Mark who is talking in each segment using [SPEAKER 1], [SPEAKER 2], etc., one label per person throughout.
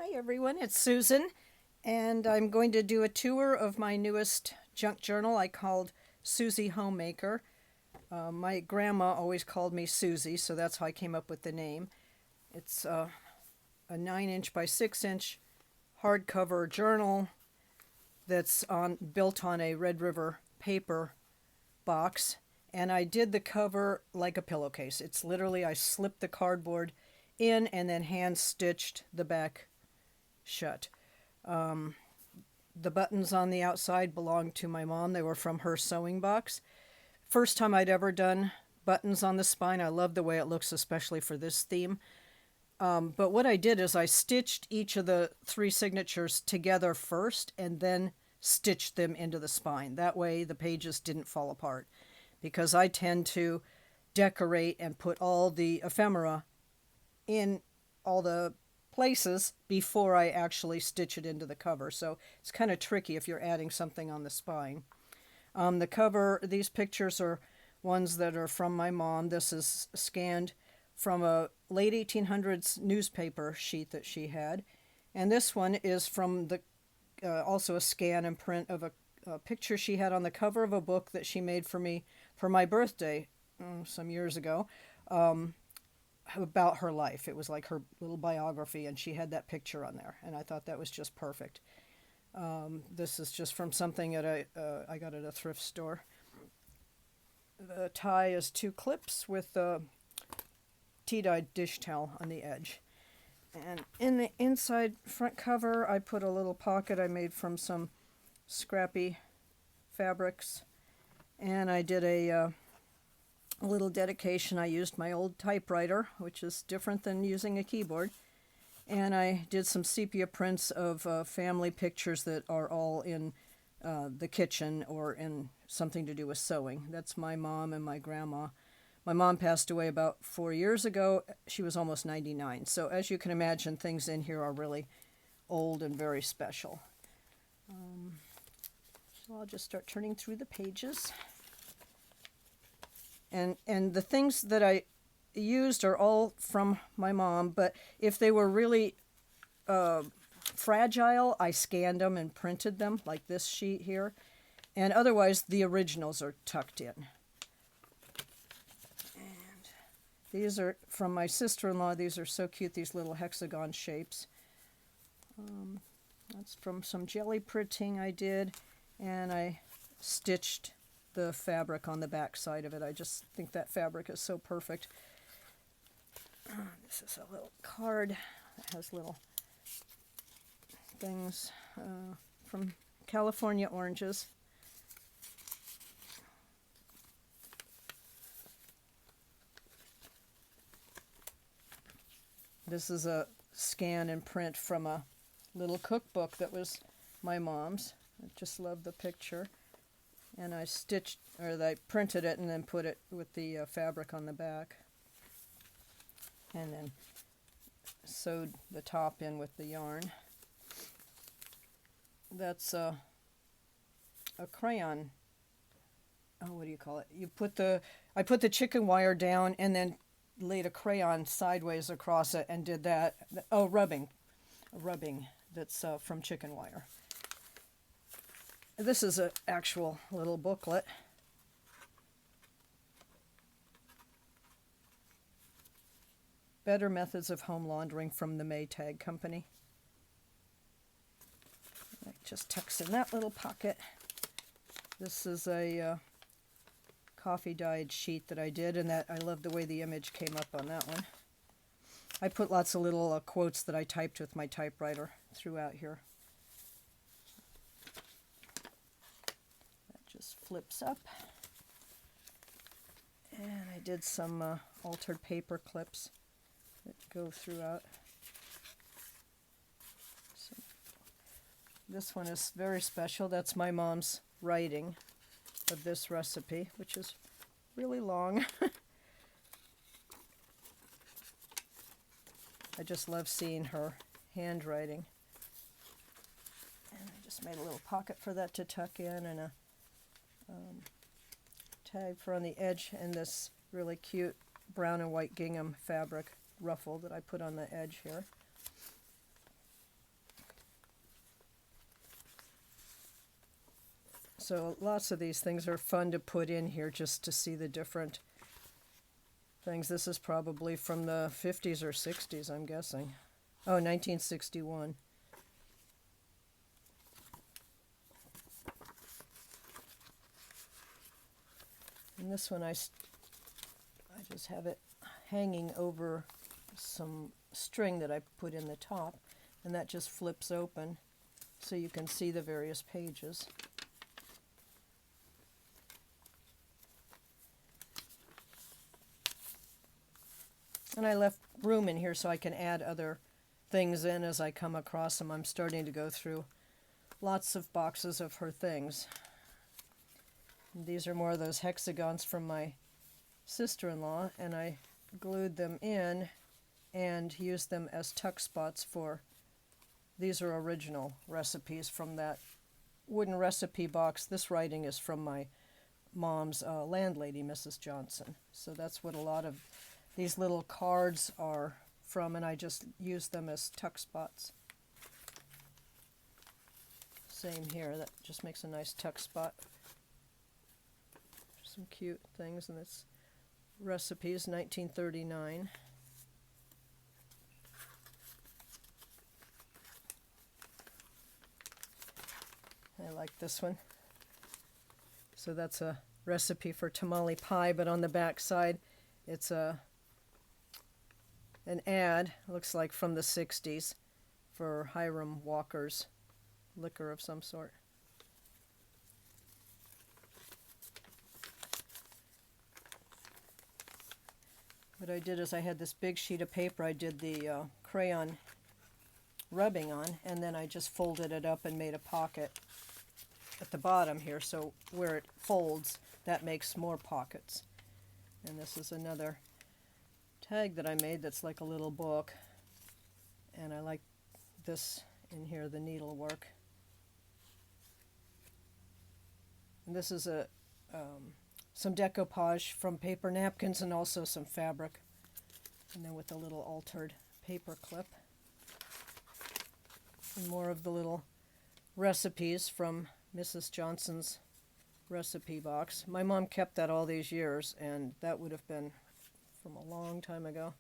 [SPEAKER 1] Hi everyone, it's Susan, and I'm going to do a tour of my newest junk journal I called Susie Homemaker. My grandma always called me Susie, so that's how I came up with the name. It's a 9-inch by 6-inch hardcover journal that's built on a Red River paper box, and I did the cover like a pillowcase. It's literally I slipped the cardboard in and then hand stitched the back shut. The buttons on the outside belonged to my mom. They were from her sewing box. First time I'd ever done buttons on the spine. I love the way it looks, especially for this theme. But what I did is I stitched each of the 3 signatures together first and then stitched them into the spine. That way the pages didn't fall apart, because I tend to decorate and put all the ephemera in all the places before I actually stitch it into the cover. So it's kind of tricky if you're adding something on the spine. The cover, these pictures are ones that are from my mom. This is scanned from a late 1800s newspaper sheet that she had. And this one is from the also a scan and print of a picture she had on the cover of a book that she made for me for my birthday some years ago. About her life. It was like her little biography, and she had that picture on there, and I thought that was just perfect. This is just from something at I got at a thrift store. The tie is 2 clips with a tea-dyed dish towel on the edge. And in the inside front cover, I put a little pocket I made from some scrappy fabrics, and I did a little dedication. I used my old typewriter, which is different than using a keyboard, and I did some sepia prints of family pictures that are all in the kitchen or in something to do with sewing. That's my mom and my grandma. My mom passed away about 4 years ago. She was almost 99. So as you can imagine, things in here are really old and very special. So I'll just start turning through the pages. And the things that I used are all from my mom, but if they were really fragile, I scanned them and printed them, like this sheet here. And otherwise, the originals are tucked in. And these are from my sister-in-law. These are so cute, these little hexagon shapes. That's from some jelly printing I did, and I stitched the fabric on the back side of it. I just think that fabric is so perfect. This is a little card that has little things from California oranges. This is a scan and print from a little cookbook that was my mom's. I just love the picture. And I printed it and then put it with the fabric on the back. And then sewed the top in with the yarn. That's a crayon. Oh, what do you call it? I put the chicken wire down and then laid a crayon sideways across it and did that. Oh, rubbing. A rubbing that's from chicken wire. This is an actual little booklet. Better Methods of Home Laundering from the Maytag Company. It just tucks in that little pocket. This is a coffee dyed sheet that I did, and I love the way the image came up on that one. I put lots of little quotes that I typed with my typewriter throughout here. Just flips up, and I did some altered paper clips that go throughout. So this one is very special. That's my mom's writing of this recipe, which is really long. I just love seeing her handwriting. And I just made a little pocket for that to tuck in, and a tag for on the edge, and this really cute brown and white gingham fabric ruffle that I put on the edge here. So lots of these things are fun to put in here just to see the different things. This is probably from the 50s or 60s, I'm guessing. Oh, 1961. And this one I just have it hanging over some string that I put in the top, and that just flips open so you can see the various pages. And I left room in here so I can add other things in as I come across them. I'm starting to go through lots of boxes of her things. And these are more of those hexagons from my sister-in-law, and I glued them in and used them as tuck spots for, these are original recipes from that wooden recipe box. This writing is from my mom's landlady, Mrs. Johnson. So that's what a lot of these little cards are from, and I just used them as tuck spots. Same here, that just makes a nice tuck spot. Some cute things, and it's recipes, 1939. I like this one. So that's a recipe for tamale pie, but on the back side it's an ad, looks like from the 60s, for Hiram Walker's liquor of some sort. What I did is I had this big sheet of paper I did the crayon rubbing on, and then I just folded it up and made a pocket at the bottom here, so where it folds, that makes more pockets. And this is another tag that I made that's like a little book, and I like this in here, the needlework. And this is a some decoupage from paper napkins and also some fabric, and then with a little altered paper clip. And more of the little recipes from Mrs. Johnson's recipe box. My mom kept that all these years, and that would have been from a long time ago.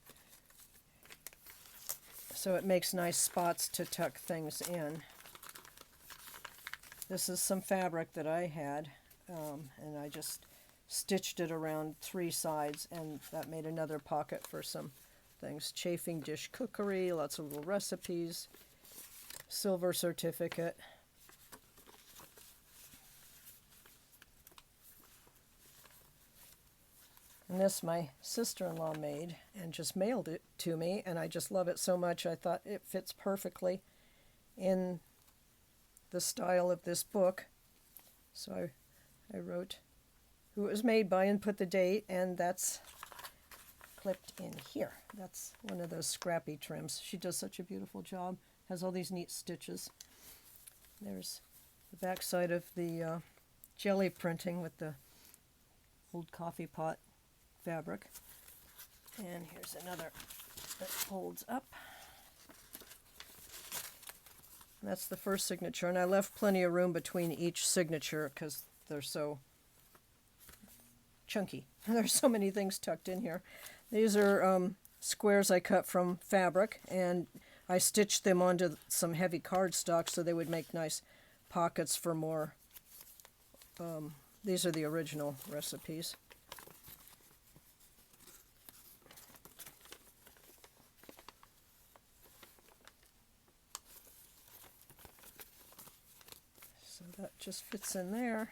[SPEAKER 1] So it makes nice spots to tuck things in. This is some fabric that I had, and I just stitched it around 3 sides, and that made another pocket for some things. Chafing dish cookery, lots of little recipes, silver certificate. And this my sister-in-law made and just mailed it to me, and I just love it so much. I thought it fits perfectly in the style of this book. So I wrote who it was made by and put the date, and that's clipped in here. That's one of those scrappy trims. She does such a beautiful job. Has all these neat stitches. There's the back side of the jelly printing with the old coffee pot fabric. And here's another that folds up. And that's the first signature, and I left plenty of room between each signature because they're so chunky. There's so many things tucked in here. These are squares I cut from fabric, and I stitched them onto some heavy cardstock so they would make nice pockets for more. These are the original recipes. So that just fits in there.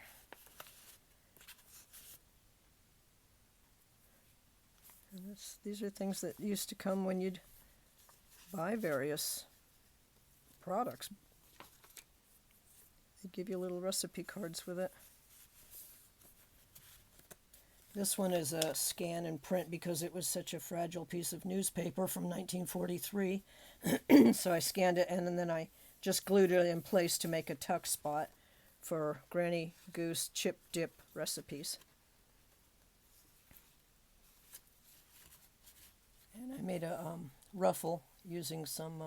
[SPEAKER 1] And these are things that used to come when you'd buy various products. They give you little recipe cards with it. This one is a scan and print because it was such a fragile piece of newspaper from 1943. So I scanned it, and then I just glued it in place to make a tuck spot for Granny Goose chip dip recipes. And I made a ruffle using some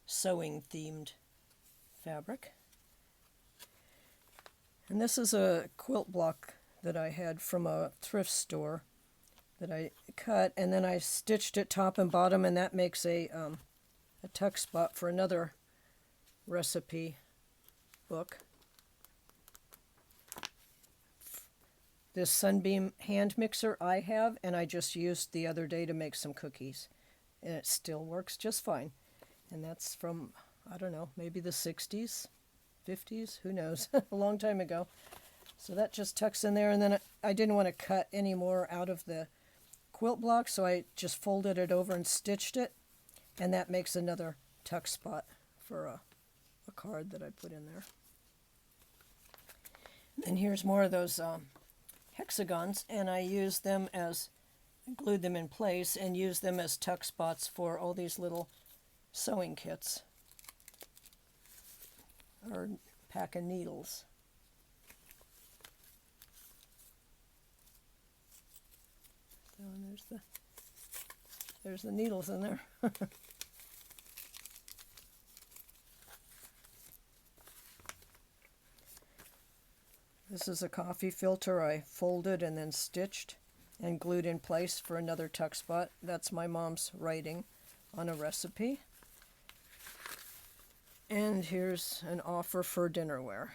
[SPEAKER 1] sewing themed fabric. And this is a quilt block that I had from a thrift store that I cut, and then I stitched it top and bottom, and that makes a tuck spot for another recipe book. This Sunbeam hand mixer I have, and I just used the other day to make some cookies, and it still works just fine. And that's from, I don't know, maybe the 60s, 50s, who knows, a long time ago. So that just tucks in there, and then I didn't want to cut any more out of the quilt block, so I just folded it over and stitched it, and that makes another tuck spot for a card that I put in there. And here's more of those hexagons, and I used them as, glued them in place and used them as tuck spots for all these little sewing kits or pack of needles. So there's the needles in there. This is a coffee filter I folded and then stitched and glued in place for another tuck spot. That's my mom's writing on a recipe. And here's an offer for dinnerware.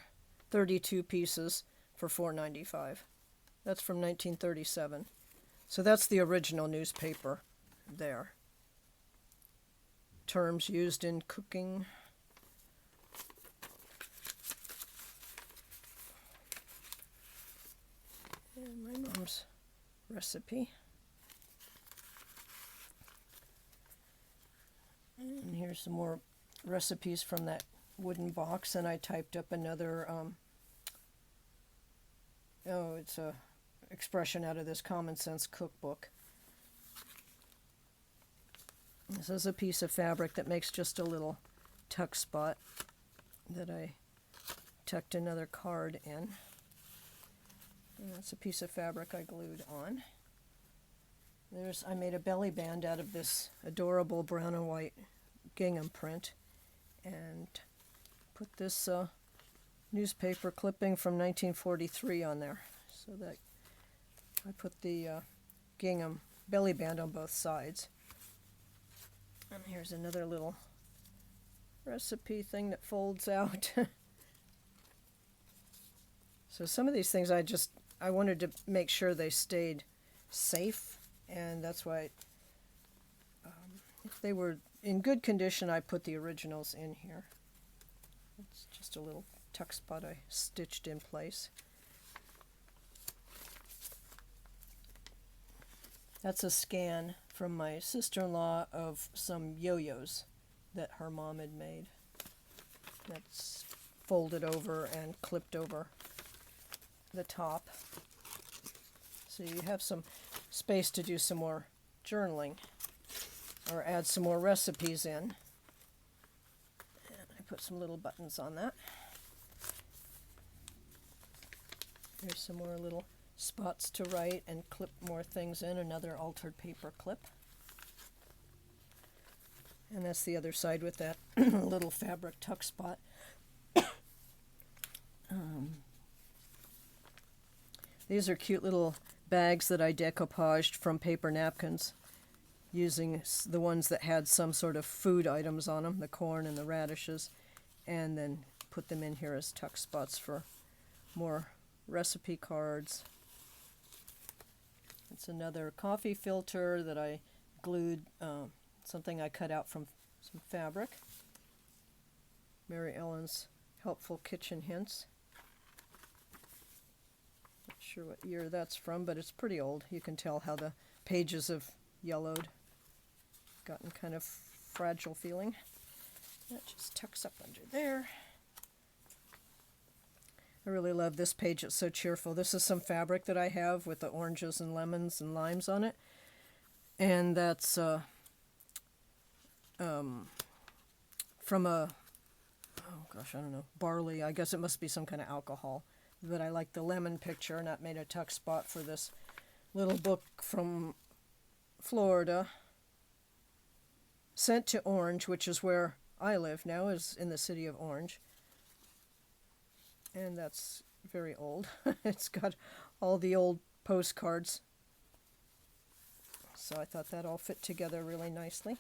[SPEAKER 1] 32 pieces for $4.95. That's from 1937. So that's the original newspaper there. Terms used in cooking. And my mom's recipe. And here's some more recipes from that wooden box, and I typed up another, it's a expression out of this Common Sense cookbook. This is a piece of fabric that makes just a little tuck spot that I tucked another card in. And that's a piece of fabric I glued on. I made a belly band out of this adorable brown and white gingham print, and put this newspaper clipping from 1943 on there, so that I put the gingham belly band on both sides. And here's another little recipe thing that folds out. So some of these things I wanted to make sure they stayed safe, and that's why if they were in good condition, I put the originals in here. It's just a little tuck spot I stitched in place. That's a scan from my sister-in-law of some yo-yos that her mom had made. That's folded over and clipped over the top. So you have some space to do some more journaling or add some more recipes in. And I put some little buttons on that. There's some more little spots to write and clip more things in, another altered paper clip. And that's the other side with that little fabric tuck spot. These are cute little bags that I decoupaged from paper napkins, using the ones that had some sort of food items on them, the corn and the radishes, and then put them in here as tuck spots for more recipe cards. It's another coffee filter that I glued, something I cut out from some fabric. Mary Ellen's Helpful Kitchen Hints. Not sure what year that's from, but it's pretty old. You can tell how the pages have yellowed, gotten kind of fragile feeling. That just tucks up under there. I really love this page. It's so cheerful. This is some fabric that I have with the oranges and lemons and limes on it. And that's from a, oh gosh, I don't know, barley. I guess it must be some kind of alcohol. But I like the lemon picture, and that made a tuck spot for this little book from Florida. Sent to Orange, which is where I live now, is in the city of Orange. And that's very old. It's got all the old postcards. So I thought that all fit together really nicely.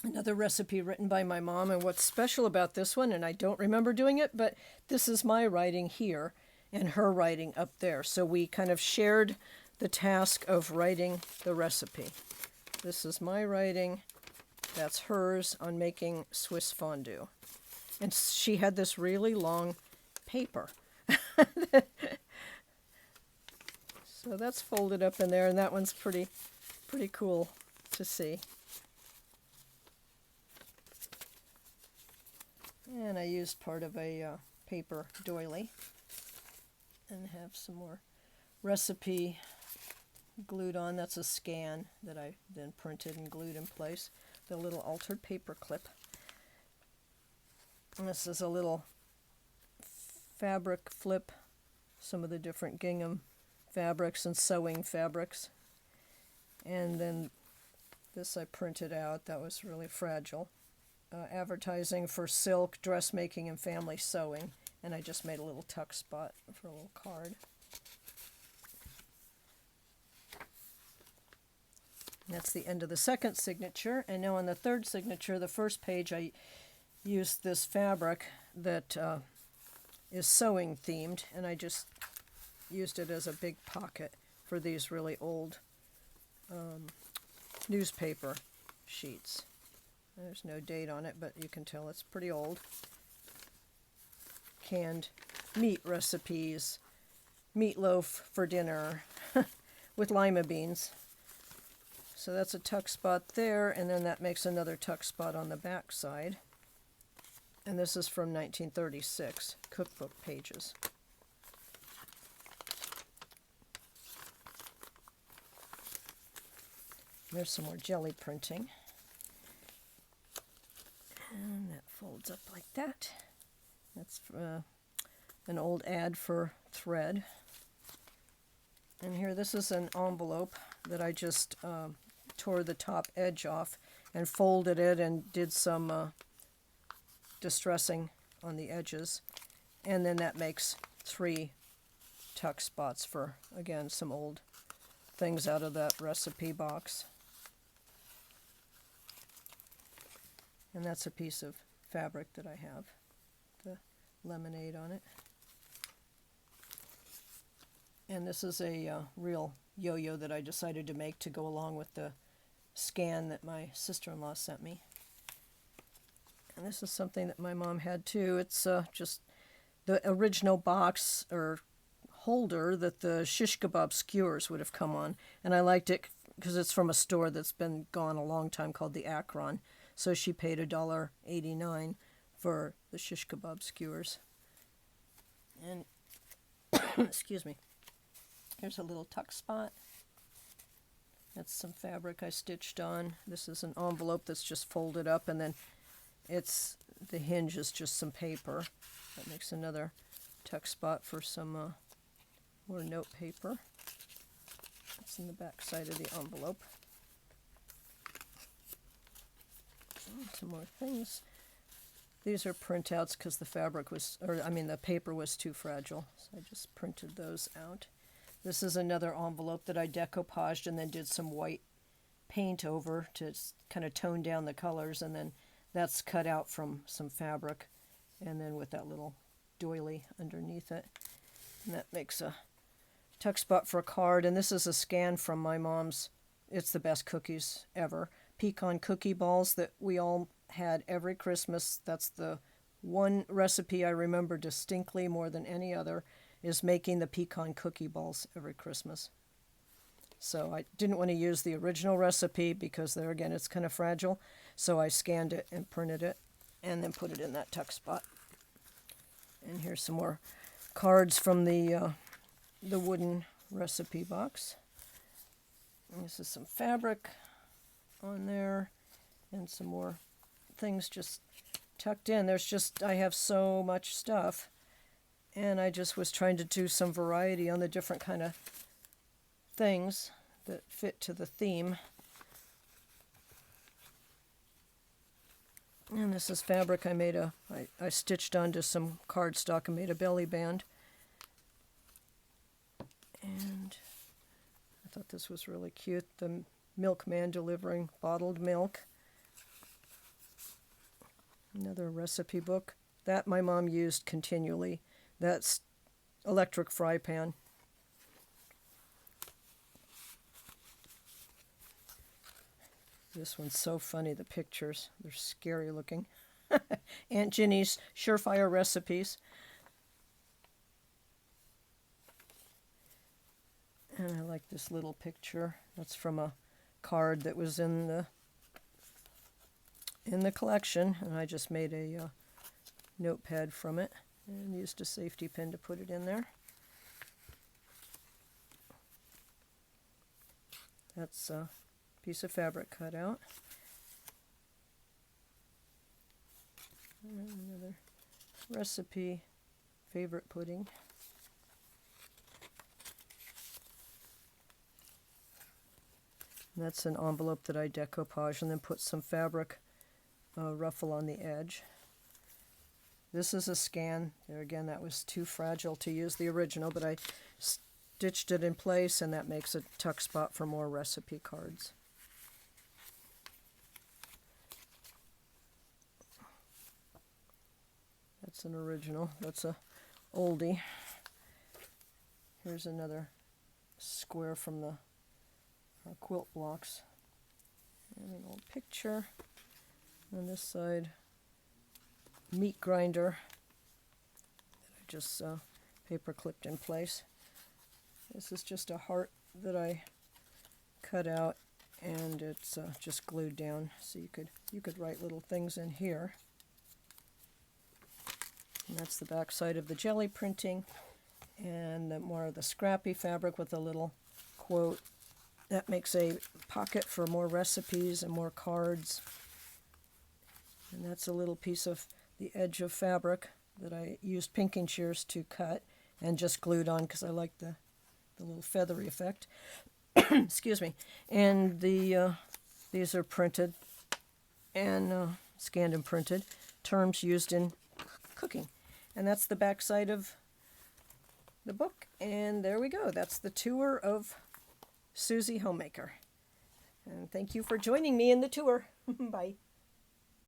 [SPEAKER 1] Another recipe written by my mom, and what's special about this one, and I don't remember doing it, but this is my writing here and her writing up there. So we kind of shared the task of writing the recipe. This is my writing, that's hers on making Swiss fondue. And she had this really long paper. So that's folded up in there, and that one's pretty cool to see. And I used part of a paper doily and have some more recipe glued on. That's a scan that I then printed and glued in place. The little altered paper clip. And this is a little fabric flip, some of the different gingham fabrics and sewing fabrics. And then this I printed out. That was really fragile. Advertising for silk, dressmaking, and family sewing. And I just made a little tuck spot for a little card. And that's the end of the second signature. And now on the third signature, the first page, I used this fabric that is sewing themed, and I just used it as a big pocket for these really old newspaper sheets. There's no date on it, but you can tell it's pretty old. Canned meat recipes, meatloaf for dinner with lima beans. So that's a tuck spot there, and then that makes another tuck spot on the back side. And this is from 1936, cookbook pages. There's some more jelly printing. And that folds up like that. That's an old ad for thread. And here, this is an envelope that I just tore the top edge off and folded it and did some distressing on the edges. And then that makes 3 tuck spots for, again, some old things out of that recipe box. And that's a piece of fabric that I have, the lemonade on it. And this is a real yo-yo that I decided to make to go along with the scan that my sister-in-law sent me. And this is something that my mom had too. It's just the original box or holder that the shish kebab skewers would have come on. And I liked it because it's from a store that's been gone a long time called the Akron. So she paid $1.89 for the shish kebab skewers. And, excuse me, here's a little tuck spot. That's some fabric I stitched on. This is an envelope that's just folded up, and then the hinge is just some paper. That makes another tuck spot for some more note paper. That's in the back side of the envelope. Some more things. These are printouts because the the paper was too fragile, so I just printed those out. This is another envelope that I decoupaged and then did some white paint over to kind of tone down the colors, and then that's cut out from some fabric, and then with that little doily underneath it. And that makes a tuck spot for a card. And this is a scan from my mom's It's the Best Cookies Ever pecan cookie balls that we all had every Christmas. That's the one recipe I remember distinctly more than any other, is making the pecan cookie balls every Christmas. So I didn't want to use the original recipe because there again it's kind of fragile. So I scanned it and printed it and then put it in that tuck spot. And here's some more cards from the wooden recipe box. And this is some fabric on there and some more things just tucked in. I have so much stuff, and I just was trying to do some variety on the different kind of things that fit to the theme. And this is fabric I stitched onto some cardstock and made a belly band. And I thought this was really cute. The milkman delivering bottled milk. Another recipe book. That my mom used continually. That's electric fry pan. This one's so funny, the pictures. They're scary looking. Aunt Ginny's Surefire Recipes. And I like this little picture. That's from a card that was in the collection, and I just made a notepad from it and used a safety pin to put it in there. That's a piece of fabric cut out. And another recipe, favorite pudding. And that's an envelope that I decoupage and then put some fabric ruffle on the edge. This is a scan. There again, that was too fragile to use the original, but I stitched it in place, and that makes a tuck spot for more recipe cards. That's an original. That's a oldie. Here's another square from the quilt blocks. And an old picture. On this side, meat grinder that I just paper clipped in place. This is just a heart that I cut out, and it's just glued down, so you could write little things in here. And that's the back side of the jelly printing, and more of the scrappy fabric with a little quote. That makes a pocket for more recipes and more cards. And that's a little piece of the edge of fabric that I used pinking shears to cut and just glued on because I like the little feathery effect. Excuse me. And these are printed and scanned and printed, terms used in cooking. And that's the back side of the book. And there we go. That's the tour of Susie Homemaker. And thank you for joining me in the tour. Bye.